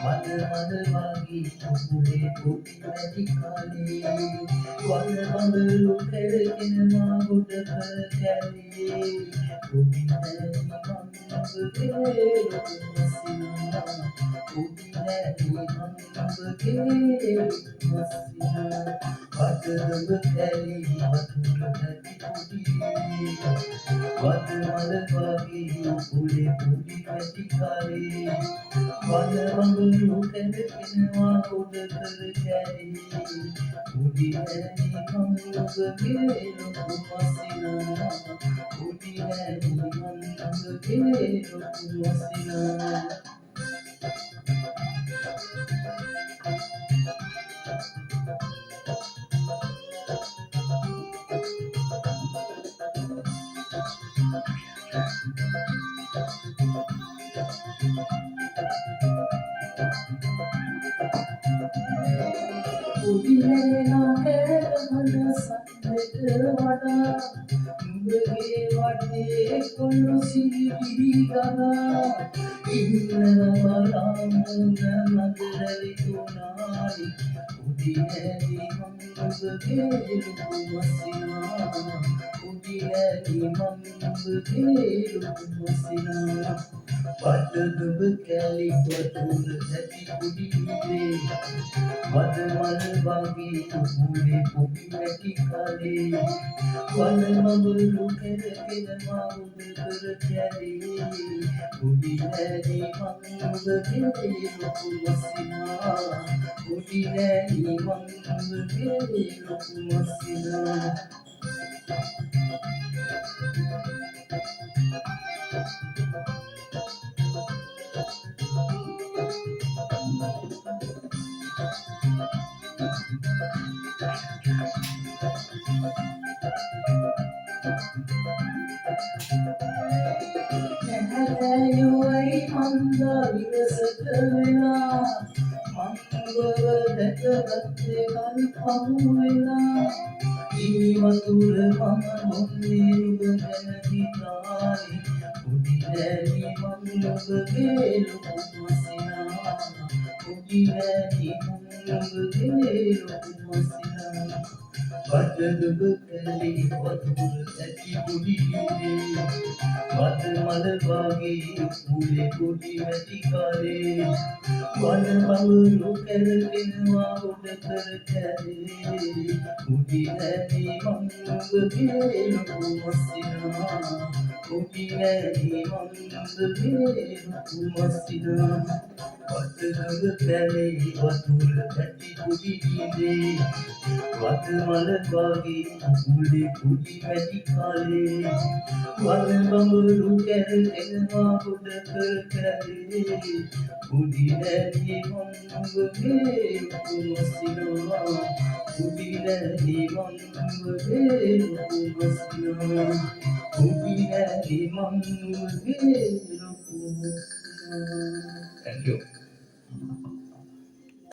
මද මදවාගේ කුකුලේ පොඩි නැති කාලේ වන බඹලු පෙරගෙනවා ගොඩ කර කැලේ පොඩි නැති මම්බගේ රොකුමසිනා පොඩි නැති මම්බගේ රොකුමසිනා වදරඹ කැලේ වතුර නැති පොඩි වද මදවාගේ කුකුලේ පොඩි නැති කාලේ වන බඹලු පෙරගෙනවා ගොඩ කර කැලේ පොඩි නැති මම්බගේ රොකුමසිනා පොඩි නැති මම්බගේ රොකුමසිනා උදිනේනා කෑමන සම්මෙත වඩා උඹගේ වටේ කොළු සිරිබිරි ගලා ඉන්නවා බලාමුණ මගරලි තුනාලි උදිනේදී මම්බගේ රුකුමසිනා උදිනේදී මම්බගේ රුකුමසිනා වදදුඹ කැලි වතුර නැති කුඩි විදේ වද මල් වගේ කුකුලේ පොඩි නැති කාලේ වන බඹලු පෙරගෙනවා උඩ කර කැලේ පොඩි නැති මම්බගේ රොකුමසිනා පොඩි නැති මම්බගේ රොකුමසිනා නැහැයෝයි මන්ද විරසක වෙලා මංගව දැකගත්තේ කල් පහු වෙලා ඉනි වතුර මම මොන්නේ නුඹ ගැන හිතාලි පොඩි නැති මංගවගේ ලොකුමසිනා පොඩි නැති මංගවගේ ලොකුමසිනා වදදුඹ කැලේ වතුර නැති පොඩි විදේ වද මල වගේ කුකුලේ පොඩි නැති කාලේ වන බඹලු පෙරගෙනවා ගොඩ කර කැලේ පොඩි නැති මම්බගේ රොකුමසිනා පොඩි නැති මම්බගේ රොකුමසිනා වදදුඹ කැලේ වතුර නැති පොඩි විදේ වද මල වගේ කුකුලේ පොඩි නැති කාලේ වන බඹලු පෙරගෙනවා ගොඩ කර කැලේ පොඩි නැති මම්බගේ රොකුමසිනා පොඩි නැති මම්බගේ රොකුමසිනා පොඩි නැති මම්බගේ රොකුමසිනා. Thank you.